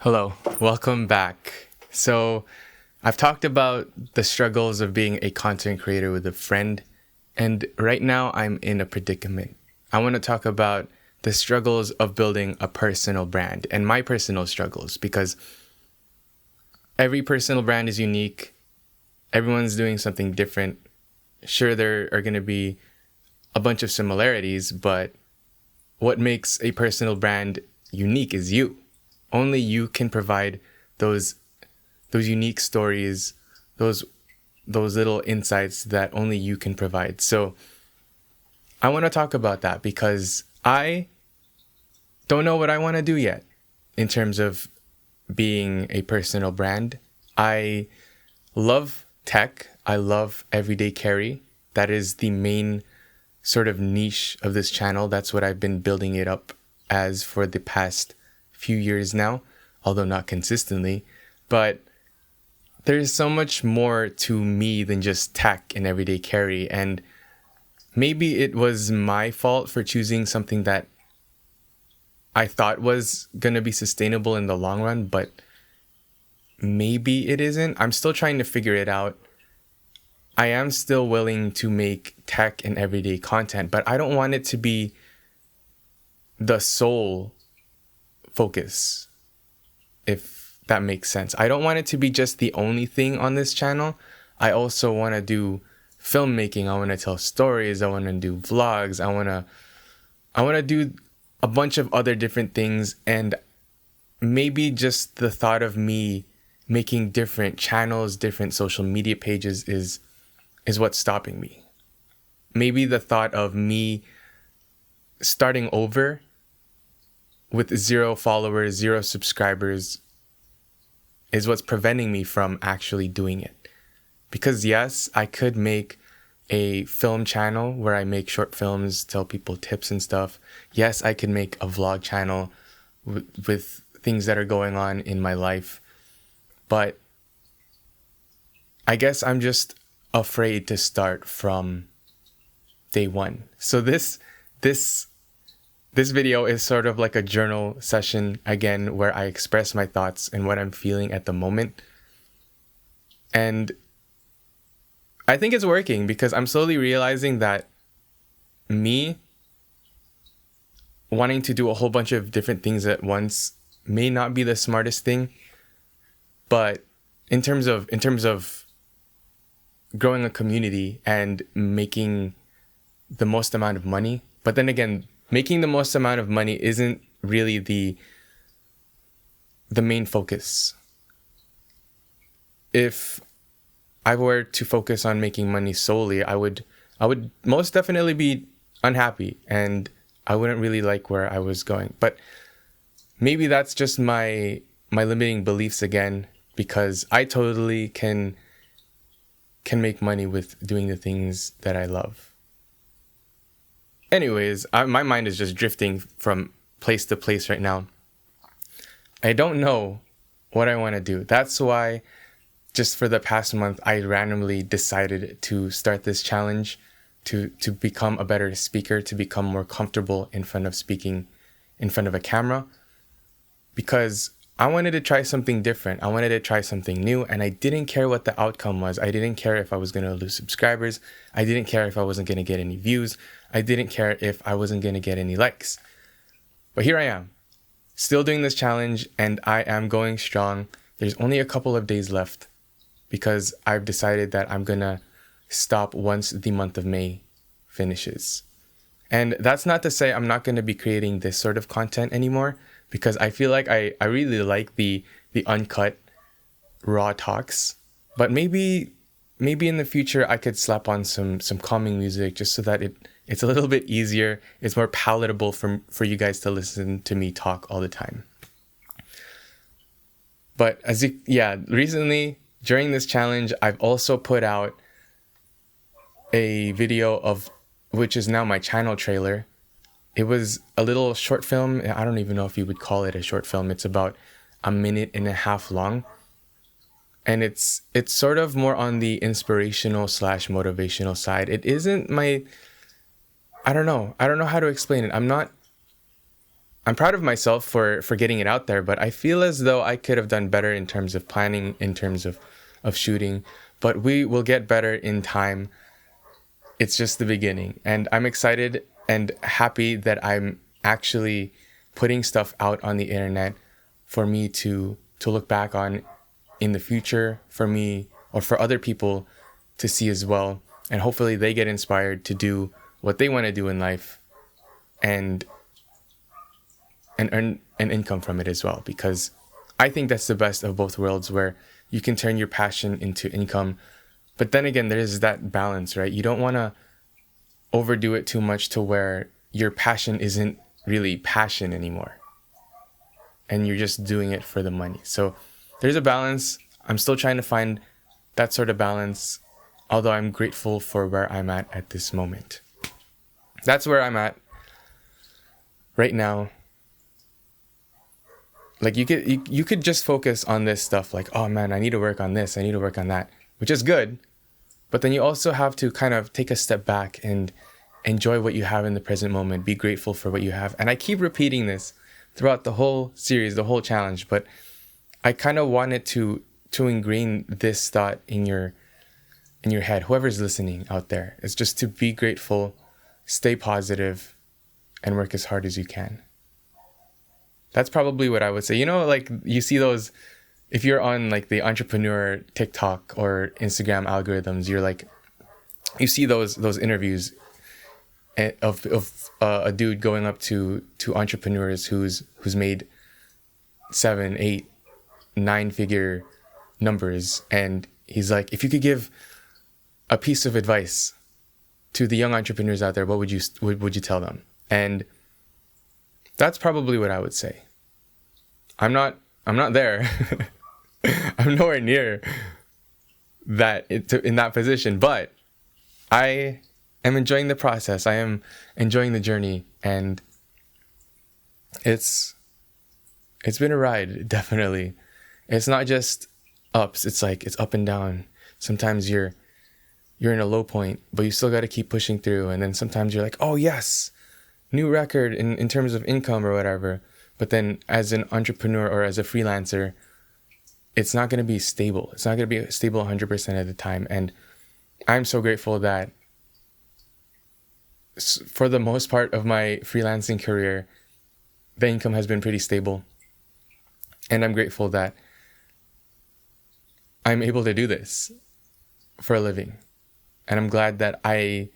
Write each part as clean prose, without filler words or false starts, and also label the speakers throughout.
Speaker 1: Hello, welcome back. So, I've talked about the struggles of being a content creator with a friend, and right now I'm in a predicament. I want to talk about the struggles of building a personal brand and my personal struggles because every personal brand is unique. Everyone's doing something different. Sure, there are going to be a bunch of similarities, but what makes a personal brand unique is you. Only you can provide those unique stories, those little insights that only you can provide. So I want to talk about that because I don't know what I want to do yet in terms of being a personal brand. I love tech. I love everyday carry. That is the main sort of niche of this channel. That's what I've been building it up as for the past few years now, although not consistently. But there's so much more to me than just tech and everyday carry. And maybe it was my fault for choosing something that I thought was going to be sustainable in the long run, but maybe it isn't. I'm still trying to figure it out. I am still willing to make tech and everyday content, but I don't want it to be the sole focus, if that makes sense. I don't want it to be just the only thing on this channel. I also want to do filmmaking. I want to tell stories. I want to do vlogs. I want to do a bunch of other different things, and maybe just the thought of me making different channels, different social media pages is what's stopping me. Maybe the thought of me starting over with 0 followers, 0 subscribers is what's preventing me from actually doing it. Because yes, I could make a film channel where I make short films, tell people tips and stuff. Yes, I could make a vlog channel with things that are going on in my life. But I guess I'm just afraid to start from day one. So this video is sort of like a journal session, again, where I express my thoughts and what I'm feeling at the moment. And I think it's working because I'm slowly realizing that me wanting to do a whole bunch of different things at once may not be the smartest thing. But in terms of growing a community and making the most amount of money, but then again, making the most amount of money isn't really the main focus. If I were to focus on making money solely, I would most definitely be unhappy and I wouldn't really like where I was going. But maybe that's just my limiting beliefs again, because I totally can make money with doing the things that I love. Anyways, my mind is just drifting from place to place right now. I don't know what I want to do. That's why just for the past month, I randomly decided to start this challenge to become a better speaker, to become more comfortable in front of speaking in front of a camera, because I wanted to try something different. I wanted to try something new, and I didn't care what the outcome was. I didn't care if I was going to lose subscribers. I didn't care if I wasn't going to get any views. I didn't care if I wasn't going to get any likes. But here I am, still doing this challenge, and I am going strong. There's only a couple of days left because I've decided that I'm going to stop once the month of May finishes. And that's not to say I'm not going to be creating this sort of content anymore, because I feel like I really like the uncut, raw talks. But maybe in the future I could slap on some calming music just so that it's a little bit easier. It's more palatable for you guys to listen to me talk all the time. But recently during this challenge, I've also put out a video of, which is now my channel trailer. It was a little short film. I don't even know if you would call it a short film. It's about 1.5 minutes long. And it's sort of more on the inspirational / motivational side. It isn't my, I don't know how to explain it. I'm not I'm proud of myself for getting it out there, but I feel as though I could have done better in terms of planning, in terms of shooting. But we will get better in time. It's just the beginning. And I'm excited and happy that I'm actually putting stuff out on the internet for me to look back on in the future, for me or for other people to see as well. And hopefully they get inspired to do what they want to do in life and earn an income from it as well. Because I think that's the best of both worlds, where you can turn your passion into income. But then again, there's that balance, right? You don't want to overdo it too much to where your passion isn't really passion anymore and you're just doing it for the money. So there's a balance. I'm still trying to find that sort of balance, although I'm grateful for where I'm at this moment. That's where I'm at right now. Like you could just focus on this stuff, like, oh man, I need to work on this, I need to work on that, which is good. But then you also have to kind of take a step back and enjoy what you have in the present moment. Be grateful for what you have. And I keep repeating this throughout the whole series, the whole challenge, but I kind of wanted to ingrain this thought in your head, whoever's listening out there, is just to be grateful, stay positive, and work as hard as you can. That's probably what I would say. You know, like you see those, if you're on like the entrepreneur TikTok or Instagram algorithms, you're like, you see those interviews of a dude going up to entrepreneurs who's made 7, 8, 9-figure numbers, and he's like, if you could give a piece of advice to the young entrepreneurs out there, what would you tell them? And that's probably what I would say. I'm not there. I'm nowhere near that in that position, but I am enjoying the process. I am enjoying the journey, and it's been a ride, definitely. It's not just ups. It's like it's up and down. Sometimes you're in a low point, but you still got to keep pushing through. And then sometimes you're like, oh yes, new record in terms of income or whatever. But then as an entrepreneur or as a freelancer, it's not going to be stable. It's not going to be stable 100% of the time. And I'm so grateful that for the most part of my freelancing career, the income has been pretty stable. And I'm grateful that I'm able to do this for a living. And I'm glad that I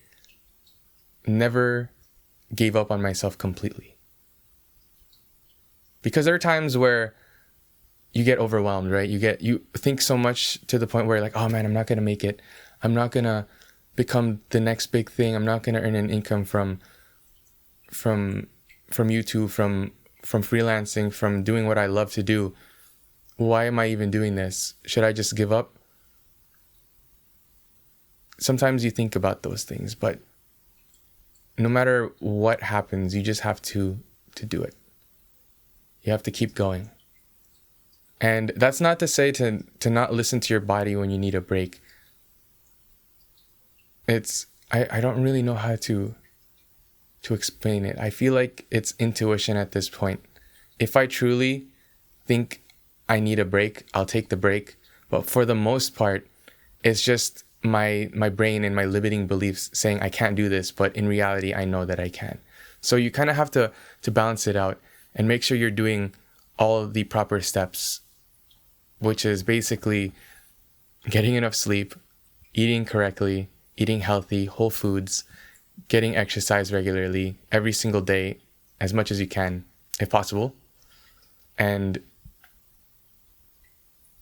Speaker 1: never gave up on myself completely. Because there are times where you get overwhelmed, right? You think so much to the point where you're like, oh man, I'm not going to make it. I'm not going to become the next big thing. I'm not going to earn an income from YouTube, from freelancing, from doing what I love to do. Why am I even doing this? Should I just give up? Sometimes you think about those things, but no matter what happens, you just have to do it. You have to keep going. And that's not to say to not listen to your body when you need a break. I don't really know how to explain it. I feel like it's intuition at this point. If I truly think I need a break, I'll take the break. But for the most part, it's just my brain and my limiting beliefs saying I can't do this, but in reality, I know that I can. So you kind of have to balance it out and make sure you're doing all of the proper steps, which is basically getting enough sleep, eating correctly, eating healthy, whole foods, getting exercise regularly every single day, as much as you can, if possible. And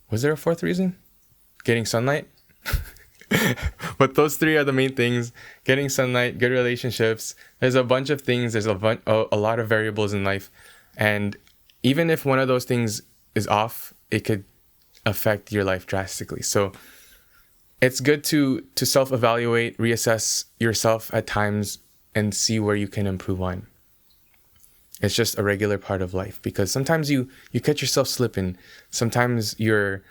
Speaker 1: was there a fourth reason? Getting sunlight? But those 3 are the main things: getting sunlight, good relationships. There's a bunch of things. There's a lot of variables in life. And even if one of those things is off, it could affect your life drastically. So it's good to self-evaluate, reassess yourself at times, and see where you can improve on. It's just a regular part of life, because sometimes you catch yourself slipping. Sometimes you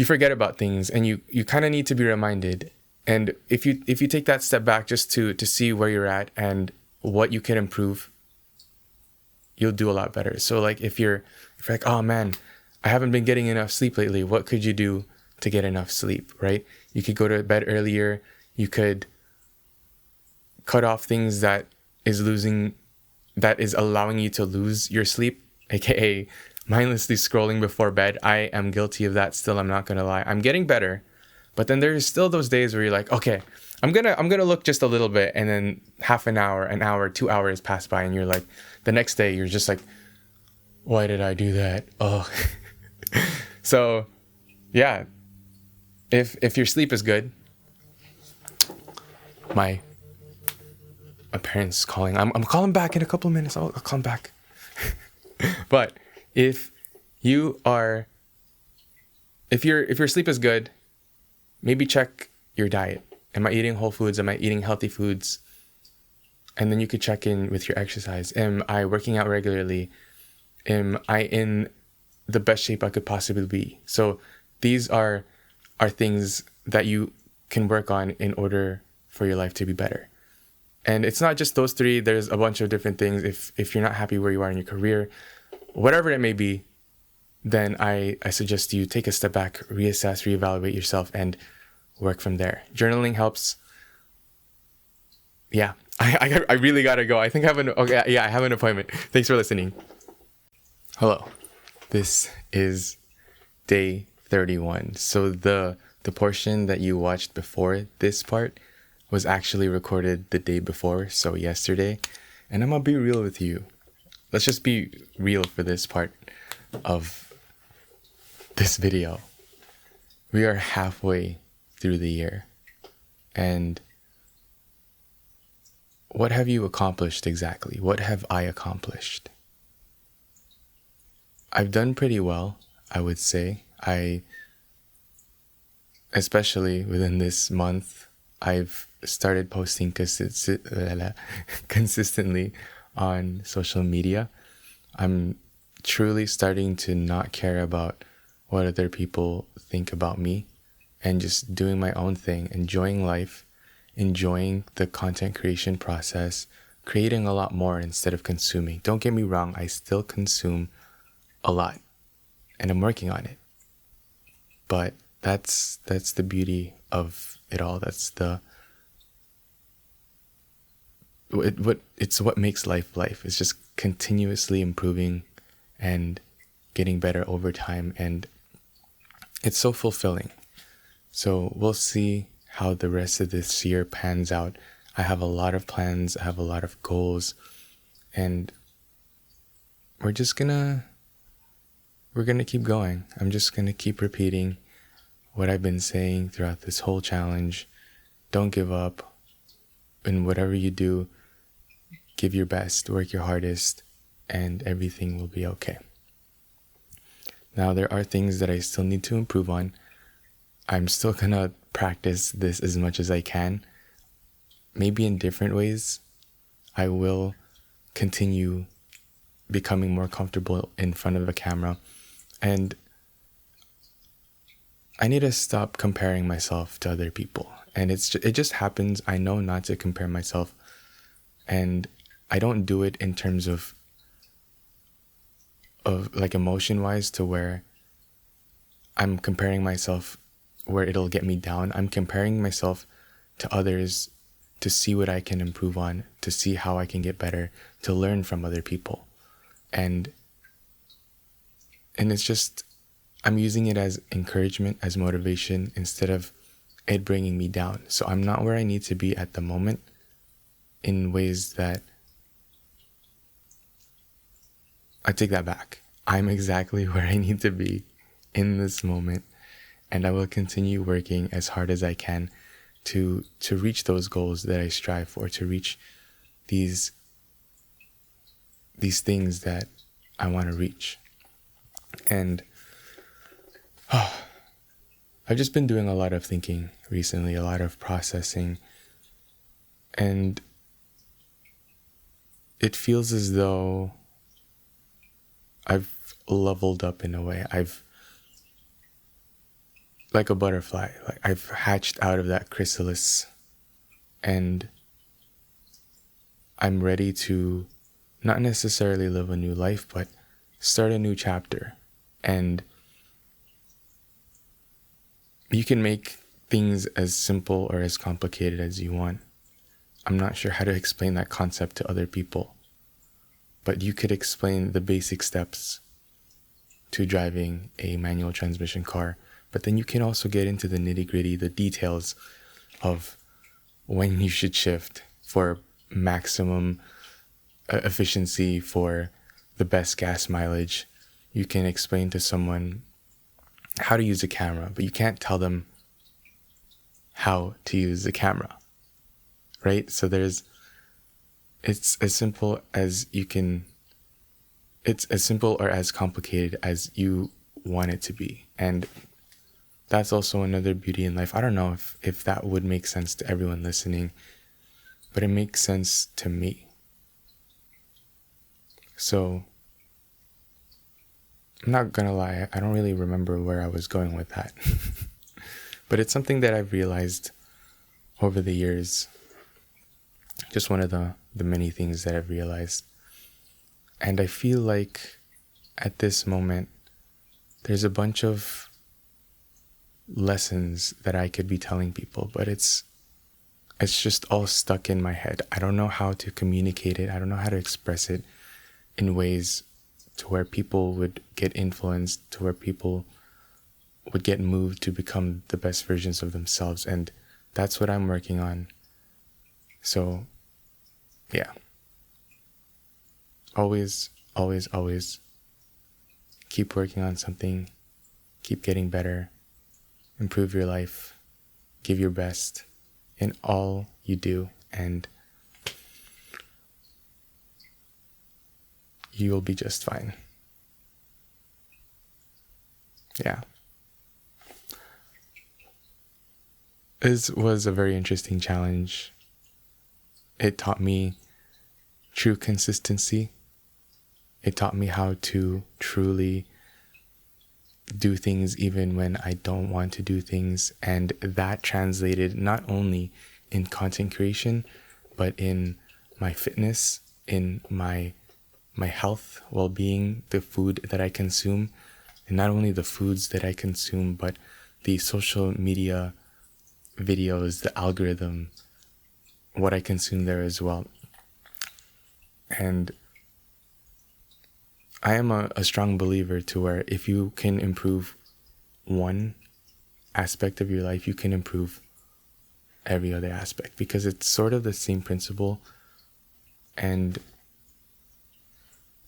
Speaker 1: forget about things, and you kind of need to be reminded. And if you take that step back just to see where you're at and what you can improve, you'll do a lot better. So like if you're like, oh man, I haven't been getting enough sleep lately, what could you do to get enough sleep, right? You could go to bed earlier. You could cut off things that is allowing you to lose your sleep, aka mindlessly scrolling before bed. I am guilty of that still, I'm not gonna lie. I'm getting better, but then there's still those days where you're like, okay, I'm gonna look just a little bit, and then half an hour, 2 hours pass by, and you're like, the next day you're just like, why did I do that? Oh. So yeah, if your sleep is good, my parents calling. I'm calling back in a couple of minutes. I'll call back. But if your sleep is good, maybe check your diet. Am I eating whole foods? Am I eating healthy foods? And then you could check in with your exercise. Am I working out regularly? Am I in the best shape I could possibly be? So these are things that you can work on in order for your life to be better. And it's not just those three. There's a bunch of different things. If you're not happy where you are in your career, whatever it may be, then I suggest you take a step back, reassess, reevaluate yourself, and work from there. Journaling helps. Yeah, I really gotta go. I think I have an appointment. Thanks for listening. Hello, this is day 31. So the portion that you watched before this part was actually recorded the day before, so yesterday. And I'm gonna be real with you. Let's just be real for this part of this video. We are halfway through the year. And what have you accomplished exactly? What have I accomplished? I've done pretty well, I would say. Especially within this month, I've started posting consistently on social media. I'm truly starting to not care about what other people think about me and just doing my own thing, enjoying life, enjoying the content creation process, creating a lot more instead of consuming. Don't get me wrong, I still consume a lot and I'm working on it. But that's the beauty of it all. It's what makes life. It's just continuously improving and getting better over time, and it's so fulfilling. So we'll see how the rest of this year pans out. I have a lot of plans, I have a lot of goals, and we're gonna keep going. I'm just gonna keep repeating what I've been saying throughout this whole challenge. Don't give up. In whatever you do, give your best, work your hardest, and everything will be okay. Now, there are things that I still need to improve on. I'm still gonna practice this as much as I can. Maybe in different ways. I will continue becoming more comfortable in front of a camera. And I need to stop comparing myself to other people. And it just happens. I know not to compare myself. And I don't do it in terms of like emotion wise, to where I'm comparing myself where it'll get me down. I'm comparing myself to others to see what I can improve on, to see how I can get better, to learn from other people. And it's just, I'm using it as encouragement, as motivation, instead of it bringing me down. So I'm not where I need to be at the moment in ways that, I take that back. I'm exactly where I need to be in this moment. And I will continue working as hard as I can to reach those goals that I strive for, to reach these things that I want to reach. And I've just been doing a lot of thinking recently, a lot of processing, and it feels as though I've leveled up in a way. Like a butterfly, like I've hatched out of that chrysalis, and I'm ready to not necessarily live a new life, but start a new chapter. And you can make things as simple or as complicated as you want. I'm not sure how to explain that concept to other people, but you could explain the basic steps to driving a manual transmission car. But then you can also get into the nitty-gritty, the details of when you should shift for maximum efficiency, for the best gas mileage. You can explain to someone how to use a camera, but you can't tell them how to use the camera, right? So it's as simple as you can, it's as simple or as complicated as you want it to be. And that's also another beauty in life. I don't know if that would make sense to everyone listening, but it makes sense to me. So I'm not gonna lie, I don't really remember where I was going with that. But it's something that I've realized over the years. Just one of the many things that I've realized. And I feel like at this moment, there's a bunch of lessons that I could be telling people, but it's just all stuck in my head. I don't know how to communicate it. I don't know how to express it in ways to where people would get influenced, to where people would get moved to become the best versions of themselves. And that's what I'm working on. So, yeah. Always, always, always keep working on something, keep getting better, improve your life, give your best in all you do, and you'll be just fine. Yeah. This was a very interesting challenge. It taught me true consistency. It taught me how to truly do things even when I don't want to do things. And that translated not only in content creation, but in my fitness, in my health, well-being, the food that I consume, and not only the foods that I consume, but the social media videos, the algorithm, what I consume there as well. And I am a strong believer to where if you can improve one aspect of your life, you can improve every other aspect, because it's sort of the same principle. And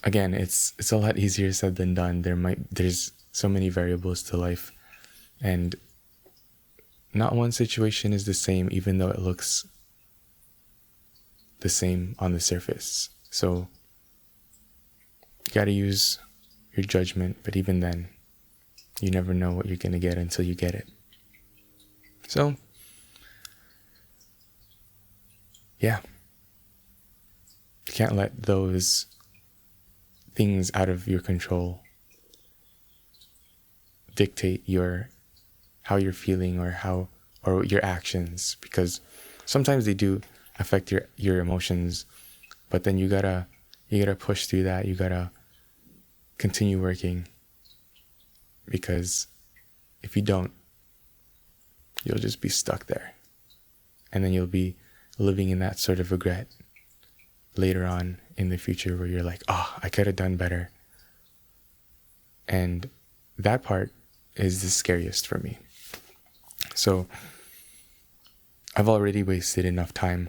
Speaker 1: again, it's a lot easier said than done. There's so many variables to life, and not one situation is the same, even though it looks the same on the surface. So you gotta use your judgment, but even then, you never know what you're gonna get until you get it. So, yeah. You can't let those things out of your control dictate how you're feeling or your actions, because sometimes they do affect your emotions, but then you gotta push through that. You gotta continue working, because if you don't, you'll just be stuck there, and then you'll be living in that sort of regret later on in the future where you're like, oh, I could have done better. And that part is the scariest for me. So I've already wasted enough time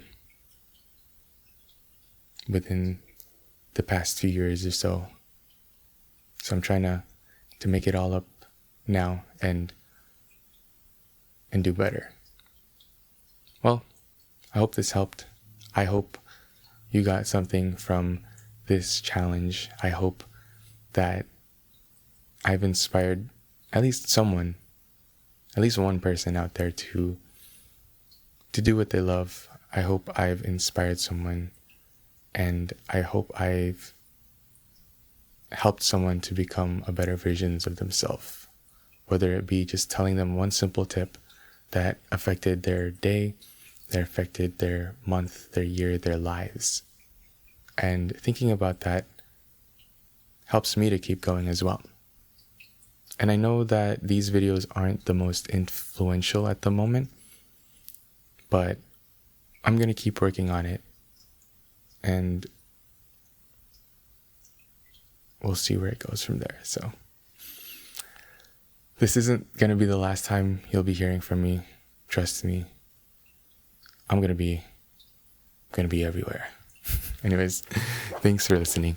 Speaker 1: within the past few years or so. So I'm trying to make it all up now and do better. Well, I hope this helped. I hope you got something from this challenge. I hope that I've inspired at least someone, at least one person out there to do what they love. I hope I've inspired someone, and I hope I've helped someone to become a better versions of themselves, whether it be just telling them one simple tip that affected their day, that affected their month, their year, their lives. And thinking about that helps me to keep going as well. And I know that these videos aren't the most influential at the moment, but I'm going to keep working on it. And we'll see where it goes from there. So this isn't going to be the last time you'll be hearing from me. Trust me. I'm going to be everywhere. Anyways, thanks for listening.